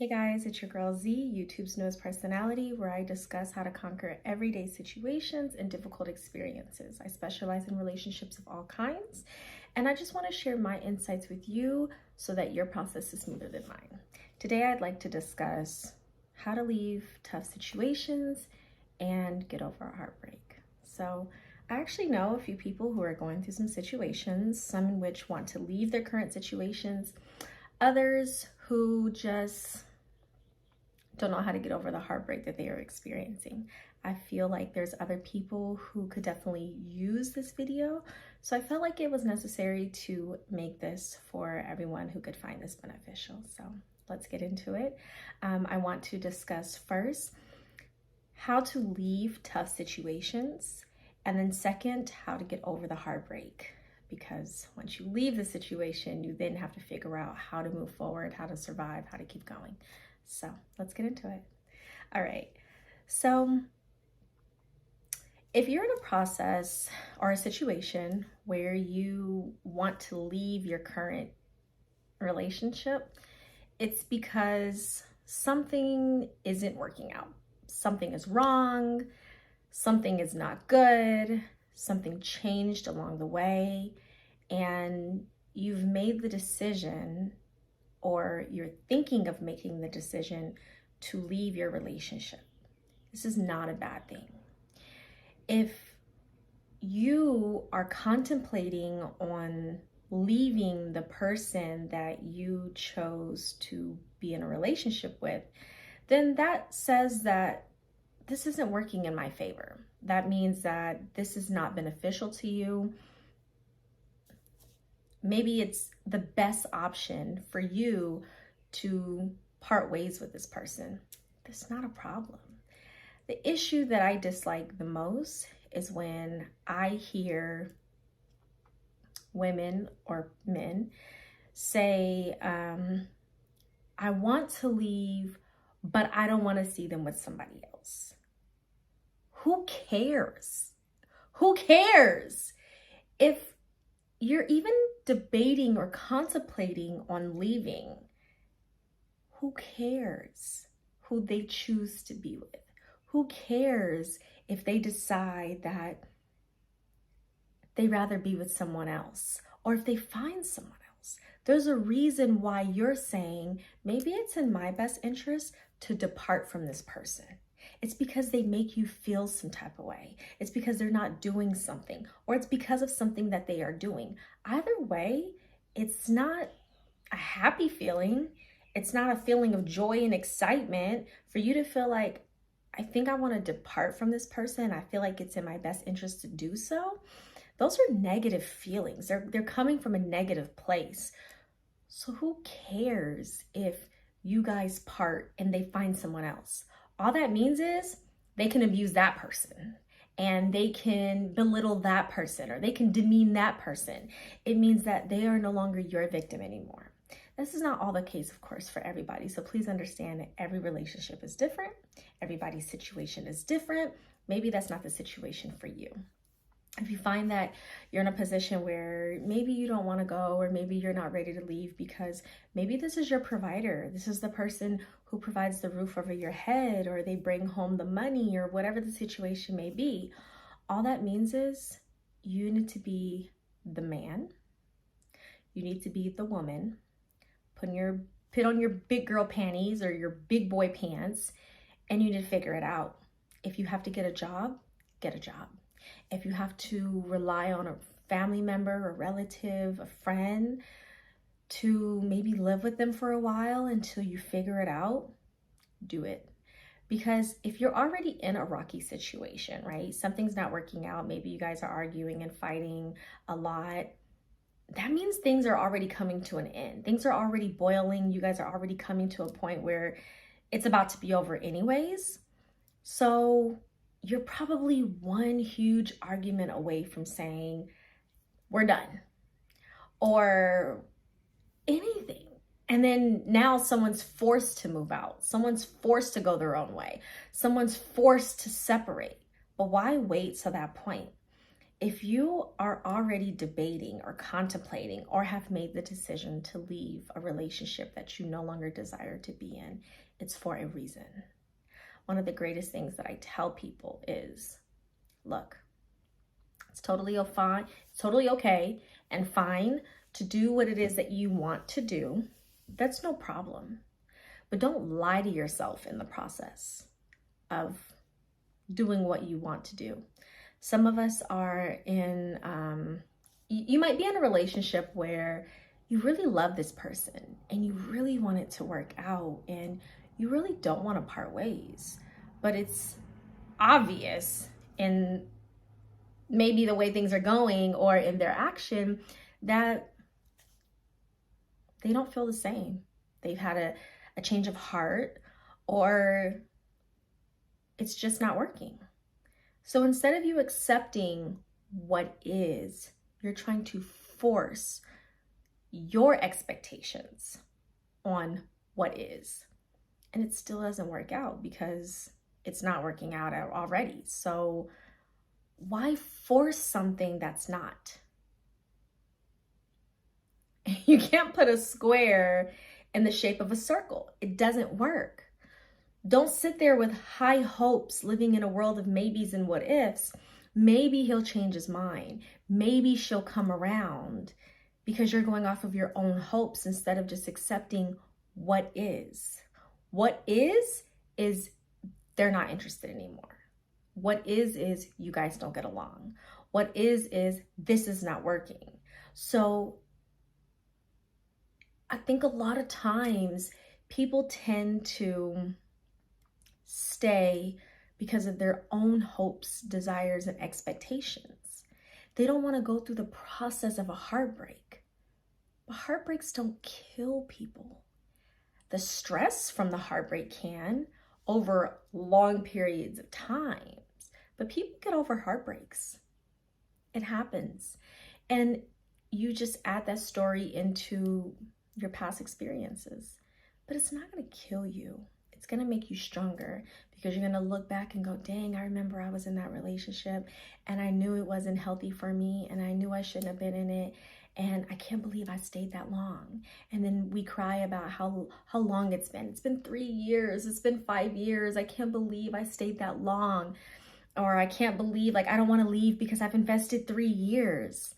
Hey guys, it's your girl Z, YouTube's newest personality, where I discuss how to conquer everyday situations and difficult experiences. I specialize in relationships of all kinds, and I just want to share my insights with you so that your process is smoother than mine. Today, I'd like to discuss how to leave tough situations and get over a heartbreak. So, I actually know a few people who are going through some situations, some in which want to leave their current situations, others who just don't know how to get over the heartbreak that they are experiencing. I feel like there's other people who could definitely use this video. So I felt like it was necessary to make this for everyone who could find this beneficial. So let's get into it. I want to discuss first how to leave tough situations. And then second, how to get over the heartbreak. Because once you leave the situation, you then have to figure out how to move forward, how to survive, how to keep going. So let's get into it. All right. So if you're in a process or a situation where you want to leave your current relationship, it's because something isn't working out. Something is wrong. Something is not good. Something changed along the way. And you've made the decision, or you're thinking of making the decision to leave your relationship. This is not a bad thing. If you are contemplating on leaving the person that you chose to be in a relationship with, then that says that this isn't working in my favor. That means that this is not beneficial to you. Maybe it's the best option for you to part ways with this person. That's not a problem. The issue that I dislike the most is when I hear women or men say, I want to leave, but I don't want to see them with somebody else. Who cares? Who cares? If you're even debating or contemplating on leaving, who cares who they choose to be with? Who cares if they decide that they'd rather be with someone else, or if they find someone else? There's a reason why you're saying, maybe it's in my best interest to depart from this person. It's because they make you feel some type of way. It's because they're not doing something, or it's because of something that they are doing. Either way, it's not a happy feeling. It's not a feeling of joy and excitement for you to feel like, I think I want to depart from this person. I feel like it's in my best interest to do so. Those are negative feelings. They're coming from a negative place. So who cares if you guys part and they find someone else? All that means is they can abuse that person, and they can belittle that person, or they can demean that person. It means that they are no longer your victim anymore. This is not all the case, of course, for everybody. So please understand that every relationship is different. Everybody's situation is different. Maybe that's not the situation for you. If you find that you're in a position where maybe you don't want to go, or maybe you're not ready to leave because maybe this is your provider, this is the person who provides the roof over your head, or they bring home the money, or whatever the situation may be, all that means is you need to be the man, you need to be the woman, put on your big girl panties or your big boy pants, and you need to figure it out. If you have to get a job, get a job. If you have to rely on a family member, a relative, a friend to maybe live with them for a while until you figure it out, do it. Because if you're already in a rocky situation, right? Something's not working out. Maybe you guys are arguing and fighting a lot. That means things are already coming to an end. Things are already boiling. You guys are already coming to a point where it's about to be over anyways. So you're probably one huge argument away from saying, we're done, or anything. And then now someone's forced to move out. Someone's forced to go their own way. Someone's forced to separate. But why wait to that point? If you are already debating or contemplating or have made the decision to leave a relationship that you no longer desire to be in, it's for a reason. One of the greatest things that I tell people is, look, it's totally fine, it's totally okay and fine to do what it is that you want to do. That's no problem. But don't lie to yourself in the process of doing what you want to do. Some of us are in, you might be in a relationship where you really love this person and you really want it to work out and you really don't want to part ways, but it's obvious in maybe the way things are going or in their action that they don't feel the same. They've had a change of heart, or it's just not working. So instead of you accepting what is, you're trying to force your expectations on what is. And it still doesn't work out because it's not working out already. So why force something that's not? You can't put a square in the shape of a circle. It doesn't work. Don't sit there with high hopes, living in a world of maybes and what ifs. Maybe he'll change his mind. Maybe she'll come around, because you're going off of your own hopes instead of just accepting what is. What is they're not interested anymore. What is you guys don't get along. What is this is not working. So I think a lot of times people tend to stay because of their own hopes, desires, and expectations. They don't want to go through the process of a heartbreak. But heartbreaks don't kill people. The stress from the heartbreak can over long periods of time. But people get over heartbreaks. It happens. And you just add that story into your past experiences. But it's not going to kill you. It's going to make you stronger, because you're going to look back and go, dang, I remember I was in that relationship and I knew it wasn't healthy for me and I knew I shouldn't have been in it. And I can't believe I stayed that long. And then we cry about how long it's been. It's been 3 years. It's been 5 years. I can't believe I stayed that long. Or I can't believe, I don't want to leave because I've invested 3 years.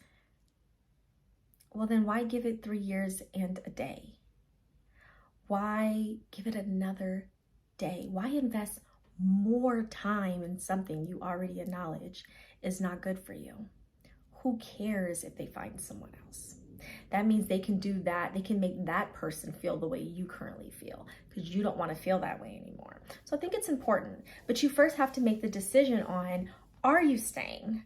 Well, then why give it 3 years and a day? Why give it another day? Why invest more time in something you already acknowledge is not good for you? Who cares if they find someone else? That means they can do that. They can make that person feel the way you currently feel, because you don't want to feel that way anymore. So I think it's important, but you first have to make the decision on, are you staying?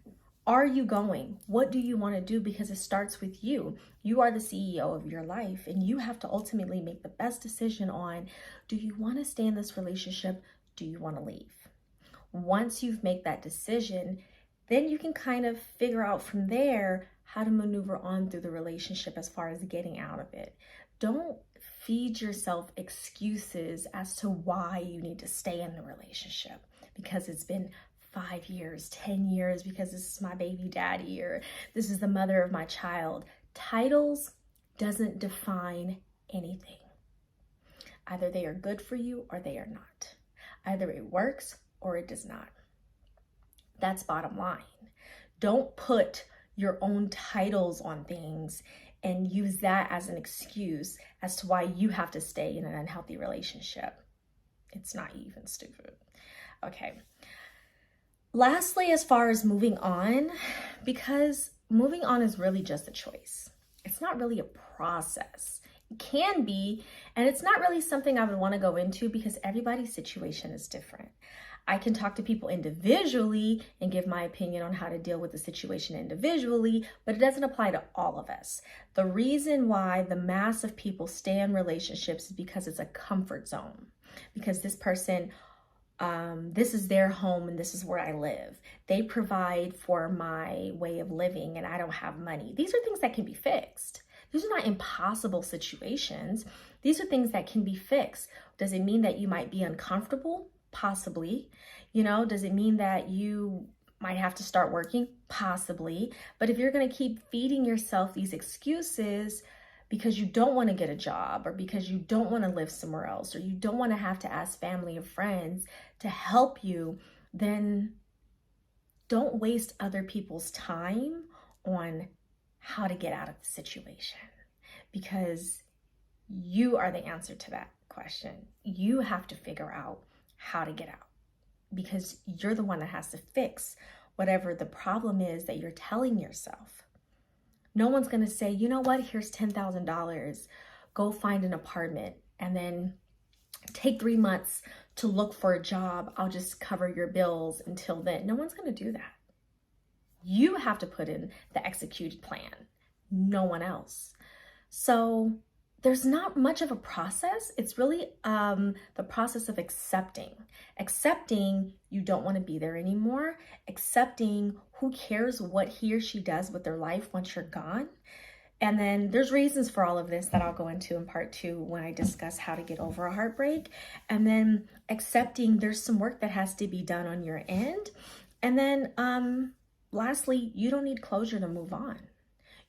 Are you going? What do you want to do? Because it starts with you. You are the CEO of your life, and you have to ultimately make the best decision on, do you want to stay in this relationship? Do you want to leave? Once you've made that decision, then you can kind of figure out from there how to maneuver on through the relationship as far as getting out of it. Don't feed yourself excuses as to why you need to stay in the relationship because it's been 5 years, 10 years, because this is my baby daddy or this is the mother of my child. Titles doesn't define anything. Either they are good for you or they are not. Either it works or it does not. That's bottom line. Don't put your own titles on things and use that as an excuse as to why you have to stay in an unhealthy relationship. It's not even stupid. Okay. Lastly, as far as moving on, because moving on is really just a choice. It's not really a process. It can be, and it's not really something I would want to go into because everybody's situation is different. I can talk to people individually and give my opinion on how to deal with the situation individually, but it doesn't apply to all of us. The reason why the mass of people stay in relationships is because it's a comfort zone. Because this person, this is their home and this is where I live. They provide for my way of living and I don't have money. These are things that can be fixed. These are not impossible situations. These are things that can be fixed. Does it mean that you might be uncomfortable? Possibly. Does it mean that you Might have to start working, possibly. But if you're going to keep feeding yourself these excuses because you don't want to get a job, or because you don't want to live somewhere else, or you don't want to have to ask family and friends to help you, then don't waste other people's time on how to get out of the situation, because you are the answer to that question. You have to figure out how to get out, because you're the one that has to fix whatever the problem is that you're telling yourself. No one's going to say, you know what, here's $10,000, go find an apartment and then take 3 months to look for a job. I'll just cover your bills until then. No one's going to do that. You have to put in the executed plan, no one else. So there's not much of a process. It's really the process of accepting you don't want to be there anymore, accepting who cares what he or she does with their life once you're gone. And then there's reasons for all of this that I'll go into in part 2 when I discuss how to get over a heartbreak. And then accepting there's some work that has to be done on your end. And then lastly, you don't need closure to move on.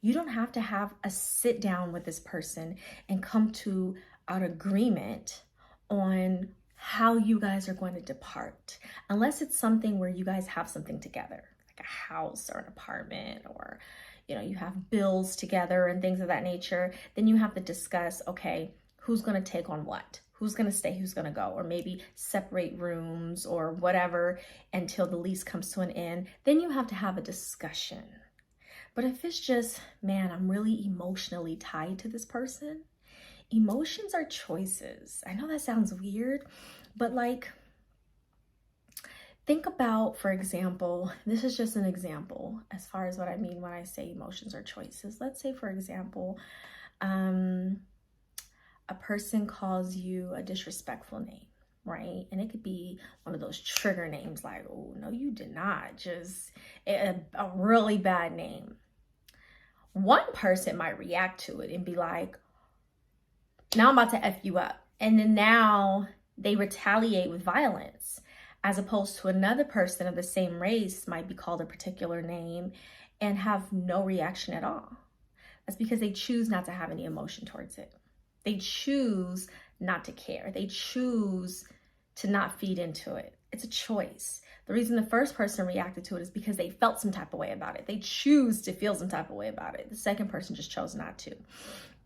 You don't have to have a sit down with this person and come to an agreement on how you guys are going to depart, unless it's something where you guys have something together, like a house or an apartment, or you have bills together and things of that nature. Then you have to discuss, okay, who's going to take on what, who's going to stay, who's going to go, or maybe separate rooms or whatever until the lease comes to an end. Then you have to have a discussion. But if it's just, man, I'm really emotionally tied to this person. Emotions are choices. I know that sounds weird, but think about, for example, this is just an example as far as what I mean when I say emotions are choices. Let's say, for example, a person calls you a disrespectful name, right? And it could be one of those trigger names like, oh, no, you did not. Just a really bad name. One person might react to it and be like, now I'm about to F you up. And then now they retaliate with violence, as opposed to another person of the same race might be called a particular name and have no reaction at all. That's because they choose not to have any emotion towards it. They choose not to care. They choose to not feed into it. It's a choice. The reason the first person reacted to it is because they felt some type of way about it. They choose to feel some type of way about it. The second person just chose not to.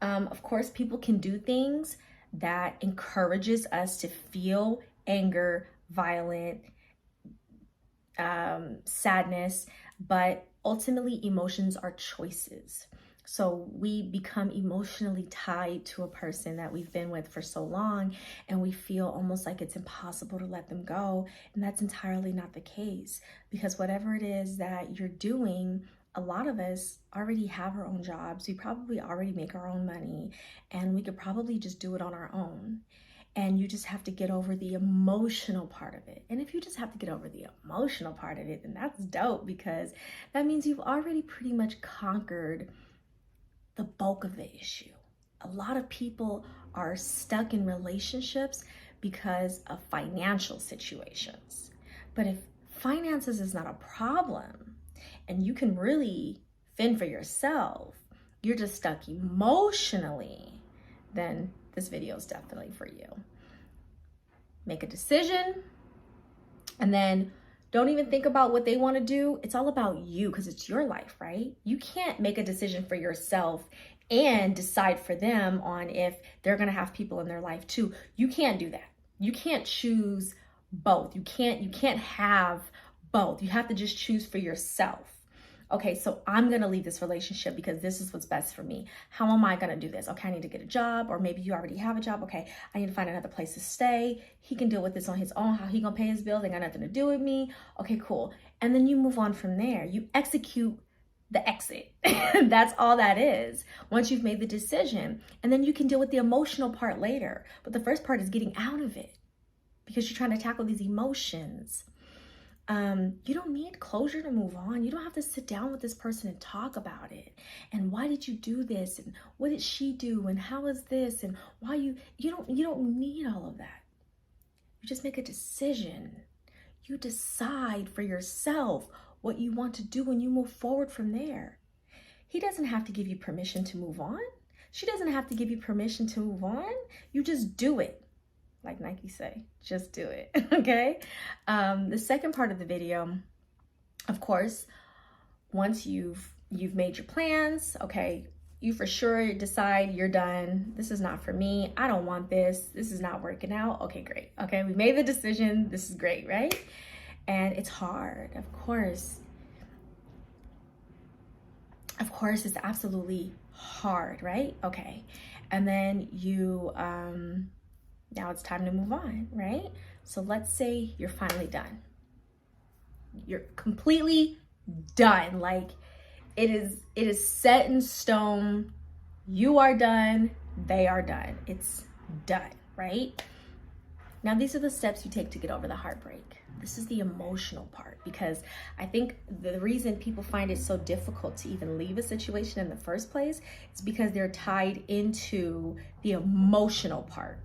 Of course, people can do things that encourages us to feel anger, violent, sadness, but ultimately emotions are choices. So we become emotionally tied to a person that we've been with for so long, and we feel almost like it's impossible to let them go. And that's entirely not the case, because whatever it is that you're doing, a lot of us already have our own jobs. We probably already make our own money, and we could probably just do it on our own. And you just have to get over the emotional part of it. And if you just have to get over the emotional part of it, then that's dope, because that means you've already pretty much conquered the bulk of the issue. A lot of people are stuck in relationships because of financial situations. But if finances is not a problem and you can really fend for yourself, you're just stuck emotionally, then this video is definitely for you. Make a decision, and then don't even think about what they want to do. It's all about you, because it's your life, right? You can't make a decision for yourself and decide for them on if they're going to have people in their life too. You can't do that. You can't choose both. You can't have both. You have to just choose for yourself. Okay, so I'm going to leave this relationship because this is what's best for me. How am I going to do this? Okay, I need to get a job, or maybe you already have a job. Okay, I need to find another place to stay. He can deal with this on his own. How he going to pay his bills? Ain't got nothing to do with me. Okay, cool. And then you move on from there. You execute the exit. That's all that is. Once you've made the decision, and then you can deal with the emotional part later. But the first part is getting out of it, because you're trying to tackle these emotions. You don't need closure to move on. You don't have to sit down with this person and talk about it. And why did you do this? And what did she do? And how is this? And why you don't need all of that. You just make a decision. You decide for yourself what you want to do, and you move forward from there. He doesn't have to give you permission to move on. She doesn't have to give you permission to move on. You just do it. Like Nike say, just do it, okay? The second part of the video, of course, once you've made your plans, okay, you for sure decide you're done. This is not for me. I don't want this. This is not working out. Okay, great. Okay, we made the decision. This is great, right? And it's hard, of course. Of course, it's absolutely hard, right? Okay. And then you, now it's time to move on, right? So let's say you're finally done. You're completely done. Like it is set in stone. You are done. They are done. It's done, right? Now, these are the steps you take to get over the heartbreak. This is the emotional part, because I think the reason people find it so difficult to even leave a situation in the first place is because they're tied into the emotional part.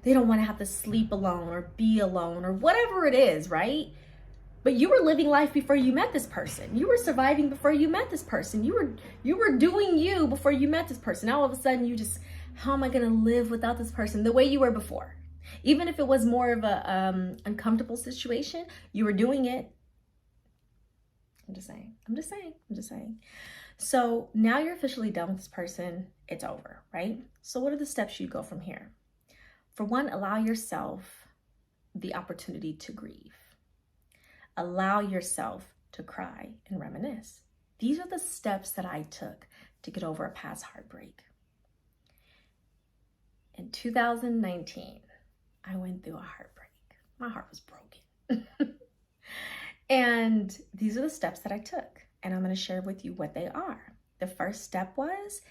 They don't want to have to sleep alone or be alone or whatever it is, right? But you were living life before you met this person. You were surviving before you met this person. You were doing you before you met this person. Now all of a sudden you just, how am I going to live without this person the way you were before? Even if it was more of a uncomfortable situation, you were doing it. I'm just saying. So now you're officially done with this person. It's over, right? So what are the steps you go from here? For one, allow yourself the opportunity to grieve. Allow yourself to cry and reminisce. These are the steps that I took to get over a past heartbreak. In 2019, I went through a heartbreak. My heart was broken. And these are the steps that I took. And I'm going to share with you what they are. The first step was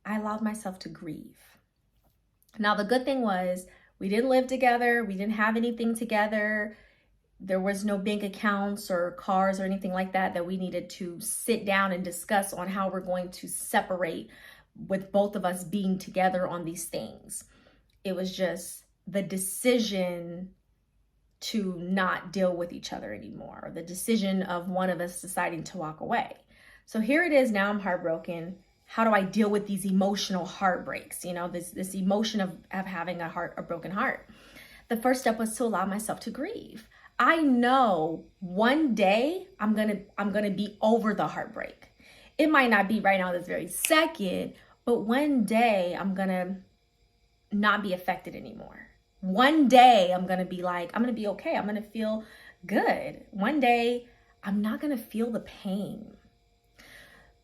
I allowed myself to grieve. Now, the good thing was we didn't live together. We didn't have anything together. There was no bank accounts or cars or anything like that we needed to sit down and discuss on how we're going to separate with both of us being together on these things. It was just the decision to not deal with each other anymore, or the decision of one of us deciding to walk away. So here it is. Now I'm heartbroken. How do I deal with these emotional heartbreaks? You know, this emotion of having a broken heart. The first step was to allow myself to grieve. I know one day I'm gonna be over the heartbreak. It might not be right now this very second, but one day I'm gonna not be affected anymore. One day I'm gonna be okay. I'm gonna feel good. One day I'm not gonna feel the pain.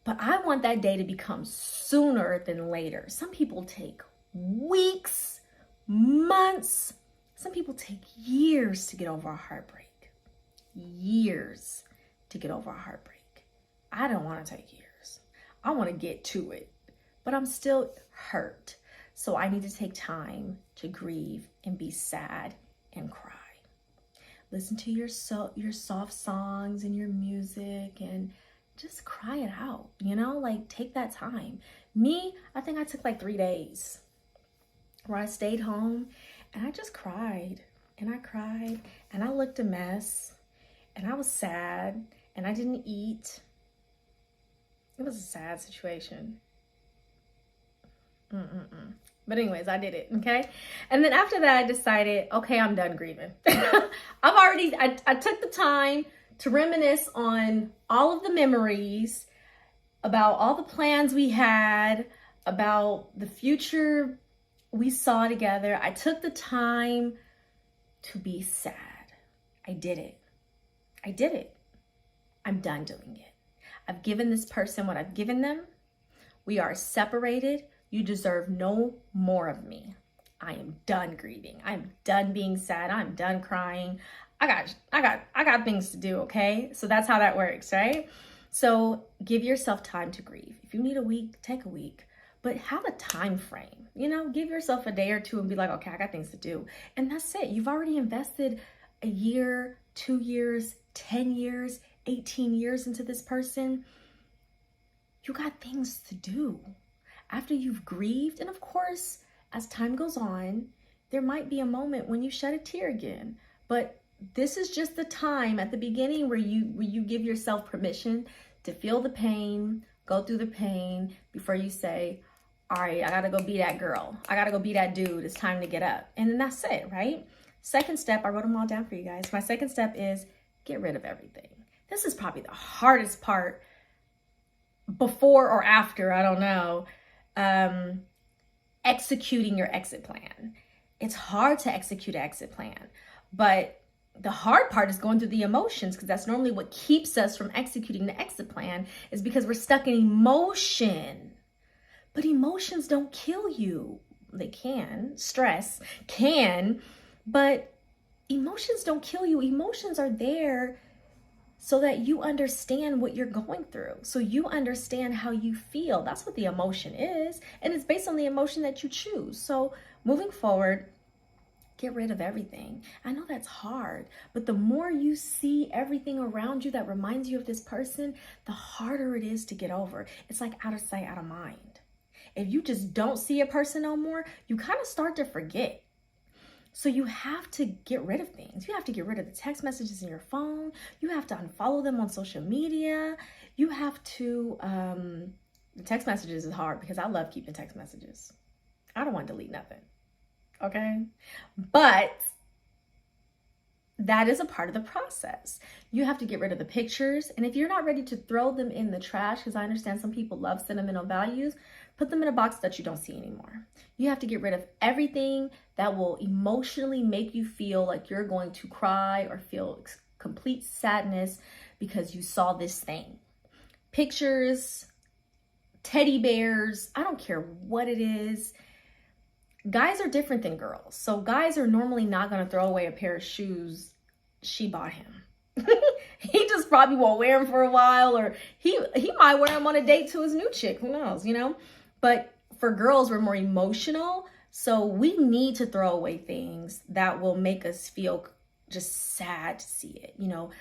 But I want that day to become sooner than later. Some people take weeks, months. Some people take years to get over a heartbreak. Years to get over a heartbreak. I don't want to take years. I want to get to it, but I'm still hurt. So I need to take time to grieve and be sad and cry. Listen to your soft songs and your music and just cry it out, like take that time. Me, I think I took like 3 days where I stayed home and I just cried and I cried and I looked a mess and I was sad and I didn't eat. It was a sad situation. But anyways, I did it, okay? And then after that, I decided, okay, I'm done grieving. I took the time to reminisce on all of the memories, about all the plans we had, about the future we saw together. I took the time to be sad. I did it. I'm done doing it. I've given this person what I've given them. We are separated. You deserve no more of me. I am done grieving. I'm done being sad. I'm done crying. I got things to do, okay? So that's how that works, right? So give yourself time to grieve. If you need a week, take a week. But have a time frame. Give yourself a day or two and be like, okay, I got things to do. And that's it. You've already invested a year, 2 years, 10 years, 18 years into this person. You got things to do. After you've grieved, and of course, as time goes on, there might be a moment when you shed a tear again. But this is just the time at the beginning where you give yourself permission to feel the pain, go through the pain before you say, all right, I gotta go be that girl. I gotta go be that dude. It's time to get up. And then that's it, right? Second step, I wrote them all down for you guys. My second step is get rid of everything. This is probably the hardest part, before or after, I don't know, executing your exit plan. It's hard to execute an exit plan, but the hard part is going through the emotions, because that's normally what keeps us from executing the exit plan, is because we're stuck in emotion. But emotions don't kill you. They can. Stress can, but emotions don't kill you. Emotions are there so that you understand what you're going through. So you understand how you feel. That's what the emotion is. And it's based on the emotion that you choose. So moving forward, get rid of everything. I know that's hard, but the more you see everything around you that reminds you of this person, the harder it is to get over. It's like out of sight, out of mind. If you just don't see a person no more, you kind of start to forget. So you have to get rid of things. You have to get rid of the text messages in your phone. You have to unfollow them on social media. You have to, the text messages is hard because I love keeping text messages. I don't want to delete nothing. Okay? But that is a part of the process. You have to get rid of the pictures. And if you're not ready to throw them in the trash, because I understand some people love sentimental values, put them in a box that you don't see anymore. You have to get rid of everything that will emotionally make you feel like you're going to cry or feel complete sadness because you saw this thing. Pictures, teddy bears, I don't care what it is. Guys are different than girls. So guys are normally not going to throw away a pair of shoes she bought him. He just probably won't wear them for a while, or he might wear them on a date to his new chick. Who knows, you know? But for girls, we're more emotional. So we need to throw away things that will make us feel just sad to see it. You know,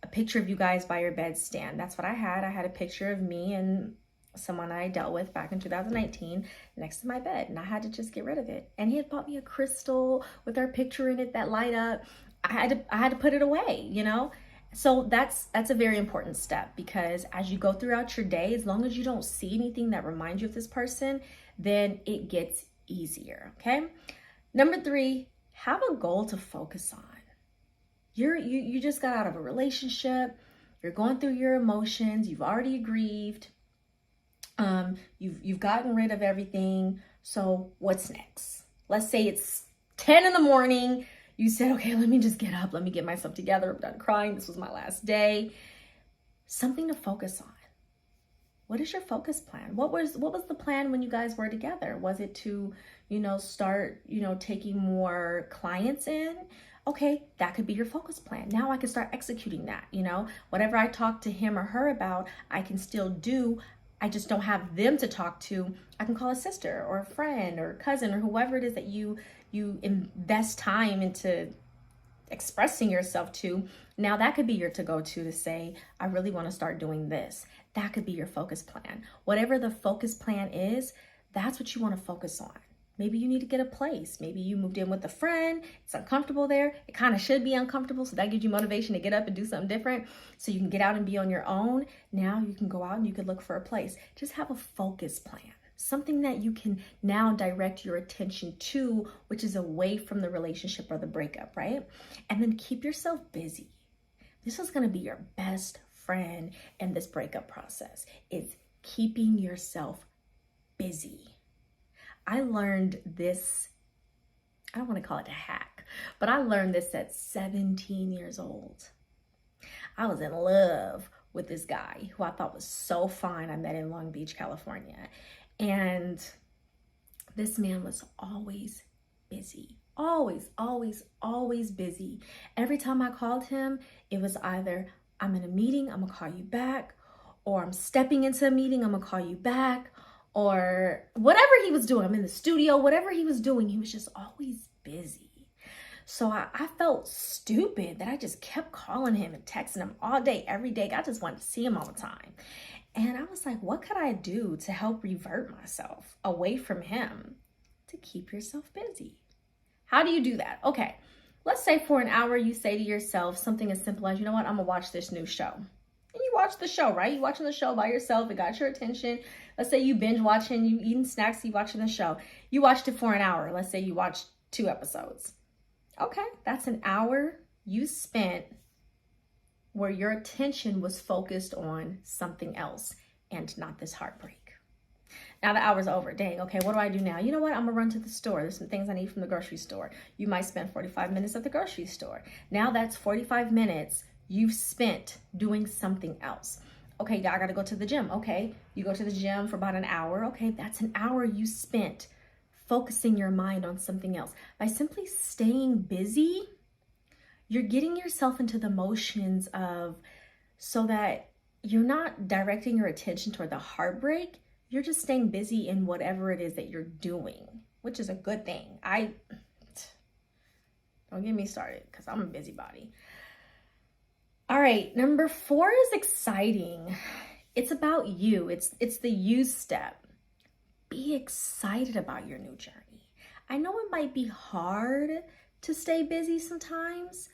a picture of you guys by your bedstand. That's what I had. I had a picture of me and someone I dealt with back in 2019 next to my bed, and I had to just get rid of it. And he had bought me a crystal with our picture in it that light up. I had to put it away, you know? So that's a very important step, because as you go throughout your day, as long as you don't see anything that reminds you of this person, then it gets easier, okay? Number 3, have a goal to focus on. You just got out of a relationship, you're going through your emotions, you've already grieved, you've gotten rid of everything. So what's next? Let's say it's 10 in the morning. You said, okay, let me just get up. Let me get myself together. I'm done crying. This was my last day. Something to focus on. What is your focus plan? What was the plan when you guys were together? Was it to, start, taking more clients in? Okay, that could be your focus plan. Now I can start executing that, Whatever I talk to him or her about, I can still do. I just don't have them to talk to. I can call a sister or a friend or a cousin or whoever it is that you invest time into expressing yourself to. Now that could be your to-go-to to say, I really want to start doing this. That could be your focus plan. Whatever the focus plan is, that's what you want to focus on. Maybe you need to get a place. Maybe you moved in with a friend. It's uncomfortable there. It kind of should be uncomfortable. So that gives you motivation to get up and do something different. So you can get out and be on your own. Now you can go out and you can look for a place. Just have a focus plan. Something that you can now direct your attention to, which is away from the relationship or the breakup, right? And then keep yourself busy. This is going to be your best friend in this breakup process. It's keeping yourself busy. I learned this, I don't want to call it a hack, but I learned this at 17 years old. I was in love with this guy who I thought was so fine. I met in Long Beach, California. And this man was always busy. Always, always, always busy. Every time I called him, it was either I'm in a meeting, I'm gonna call you back, or I'm stepping into a meeting, I'm gonna call you back, or whatever he was doing. I'm in the studio, whatever he was doing, he was just always busy. So I felt stupid that I just kept calling him and texting him all day, every day. I just wanted to see him all the time. And I was like, what could I do to help revert myself away from him? To keep yourself busy. How do you do that? Okay, Let's say for an hour you say to yourself something as simple as, you know what, I'm gonna watch this new show. And you watch the show, right? You watching the show by yourself, it got your attention. Let's say you binge watching, you eating snacks, you watching the show. You watched it for an hour. Let's say you watched 2 episodes. Okay, that's an hour you spent where your attention was focused on something else and not this heartbreak. Now the hour's over. Dang, okay, what do I do now? You know what? I'm gonna run to the store. There's some things I need from the grocery store. You might spend 45 minutes at the grocery store. Now that's 45 minutes you've spent doing something else. Okay, I gotta go to the gym. Okay, you go to the gym for about an hour. Okay, that's an hour you spent focusing your mind on something else. By simply staying busy, you're getting yourself into the motions of, so that you're not directing your attention toward the heartbreak. You're just staying busy in whatever it is that you're doing, which is a good thing. Don't get me started because I'm a busybody. All right, number 4 is exciting. It's about you. It's the you step. Be excited about your new journey. I know it might be hard to stay busy sometimes,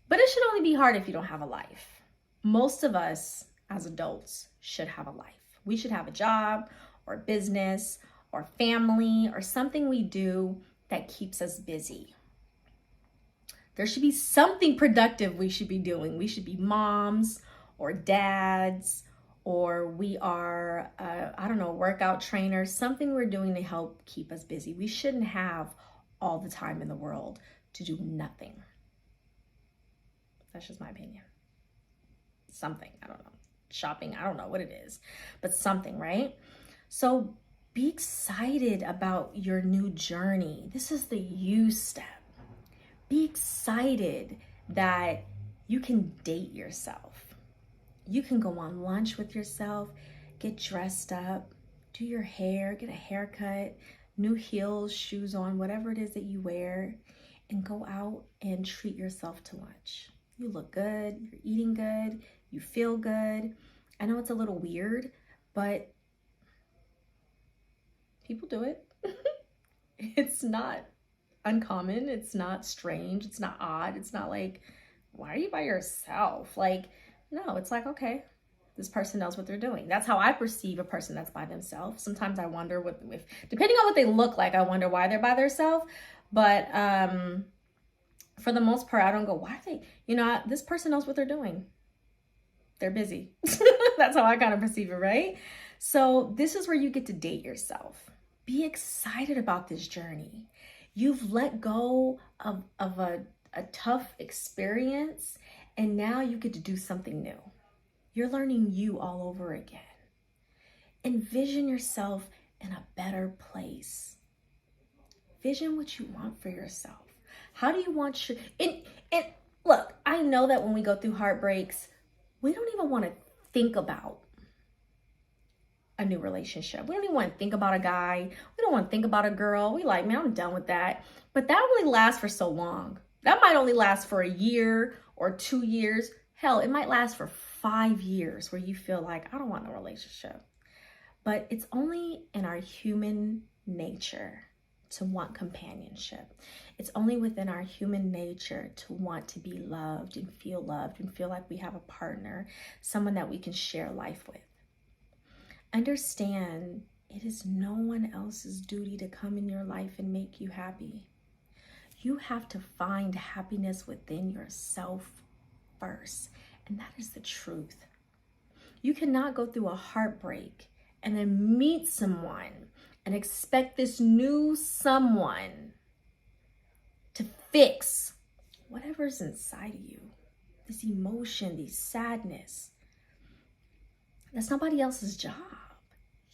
but it should only be hard if you don't have a life. Most of us as adults should have a life. We should have a job or a business or family or something we do that keeps us busy. There should be something productive we should be doing. We should be moms or dads, or we are, workout trainers, something we're doing to help keep us busy. We shouldn't have all the time in the world to do nothing. That's just my opinion. Something, I don't know. Shopping, I don't know what it is, but something, right? So be excited about your new journey. This is the you step. Be excited that you can date yourself. You can go on lunch with yourself, get dressed up, do your hair, get a haircut, new heels, shoes on, whatever it is that you wear, and go out and treat yourself to lunch. You look good, you're eating good, you feel good. I know it's a little weird, but people do it. It's not uncommon. It's not strange. It's not odd. It's not like, why are you by yourself? Like, no, it's like, okay, this person knows what they're doing. That's how I perceive a person that's by themselves. Sometimes I wonder if depending on what they look like, I wonder why they're by themselves. But for the most part, I don't go, why are they, this person knows what they're doing. They're busy. That's how I kind of perceive it, right? So this is where you get to date yourself. Be excited about this journey. You've let go of a tough experience, and now you get to do something new. You're learning you all over again. Envision yourself in a better place. Vision what you want for yourself. How do you want your... And look, I know that when we go through heartbreaks, we don't even want to think about a new relationship. We don't even want to think about a guy. We don't want to think about a girl. We like, man, I'm done with that. But that only lasts for so long. That might only last for a year or 2 years. Hell, it might last for 5 years where you feel like, I don't want a relationship. But it's only in our human nature to want companionship. It's only within our human nature to want to be loved and feel like we have a partner, someone that we can share life with. Understand, it is no one else's duty to come in your life and make you happy. You have to find happiness within yourself first, and that is the truth. You cannot go through a heartbreak and then meet someone and expect this new someone to fix whatever's inside of you, this emotion, this sadness. That's nobody else's job.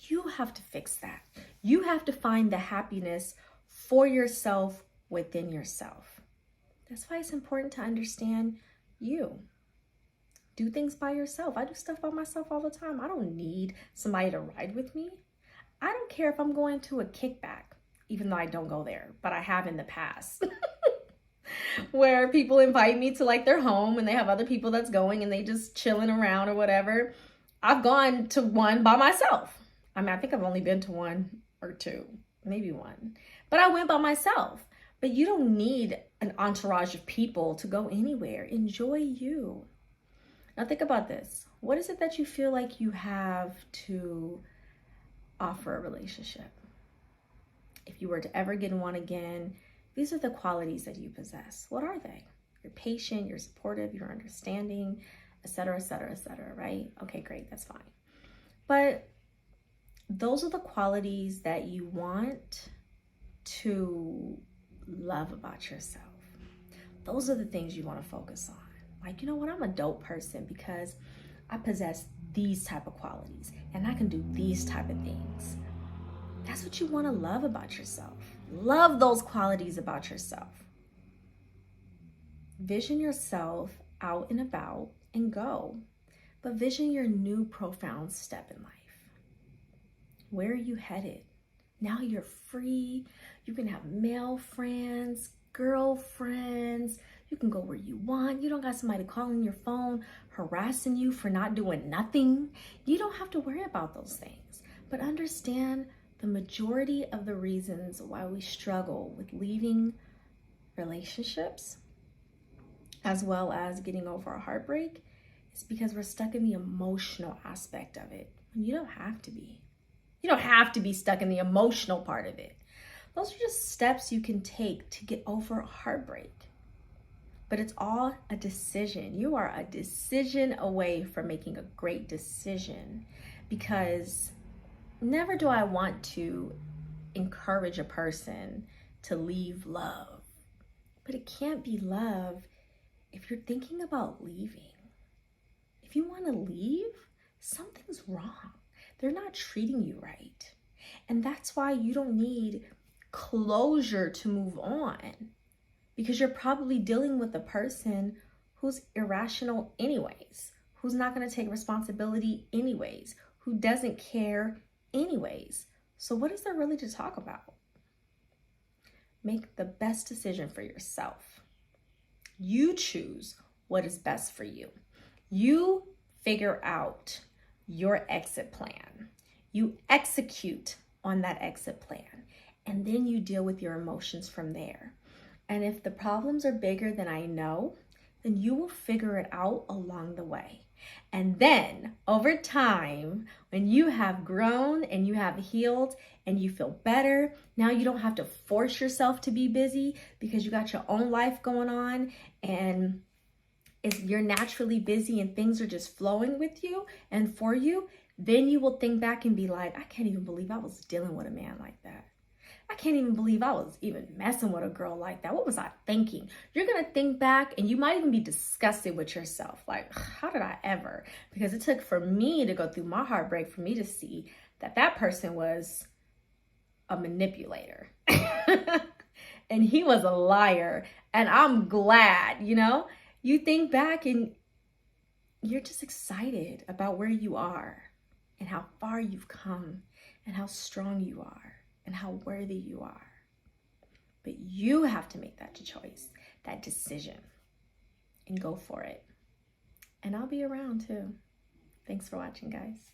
You have to fix that. You have to find the happiness for yourself within yourself. That's why it's important to understand you. Do things by yourself. I do stuff by myself all the time. I don't need somebody to ride with me. I don't care if I'm going to a kickback, even though I don't go there, but I have in the past. Where people invite me to like their home and they have other people that's going and they just chilling around or whatever. I've gone to one by myself. I mean, I think I've only been to 1 or 2, maybe 1, but I went by myself But you don't need an entourage of people to go anywhere. Enjoy you. Now think about this. What is it that you feel like you have to offer a relationship? If you were to ever get in one again, these are the qualities that you possess. What are they? You're patient, you're supportive, you're understanding, etc., etc., etc., right? Okay, great, that's fine. But those are the qualities that you want to love about yourself. Those are the things you want to focus on. Like, you know what? I'm a dope person because I possess these type of qualities and I can do these type of things. That's what you want to love about yourself. Love those qualities about yourself. Vision yourself out and about and go. But vision your new profound step in life. Where are you headed? Now you're free. You can have male friends, girlfriends. You can go where you want. You don't got somebody calling your phone, harassing you for not doing nothing. You don't have to worry about those things. But understand the majority of the reasons why we struggle with leaving relationships, as well as getting over a heartbreak, is because we're stuck in the emotional aspect of it. And you don't have to be. You don't have to be stuck in the emotional part of it. Those are just steps you can take to get over a heartbreak. But it's all a decision. You are a decision away from making a great decision, because never do I want to encourage a person to leave love. But it can't be love if you're thinking about leaving. If you want to leave, something's wrong. They're not treating you right. And that's why you don't need closure to move on, because you're probably dealing with a person who's irrational anyways, who's not going to take responsibility anyways, who doesn't care anyways. So what is there really to talk about? Make the best decision for yourself. You choose what is best for you. You figure out your exit plan. You execute on that exit plan, and then you deal with your emotions from there. And if the problems are bigger than I know, then you will figure it out along the way. And then over time, when you have grown and you have healed and you feel better, now you don't have to force yourself to be busy because you got your own life going on, and if you're naturally busy and things are just flowing with you and for you, then you will think back and be like, I can't even believe I was dealing with a man like that. I can't even believe I was even messing with a girl like that. What was I thinking? You're going to think back and you might even be disgusted with yourself. Like, how did I ever? Because it took for me to go through my heartbreak for me to see that that person was a manipulator. And he was a liar. And I'm glad, you think back and you're just excited about where you are and how far you've come and how strong you are and how worthy you are. But you have to make that choice, that decision, and go for it. And I'll be around too. Thanks for watching, guys.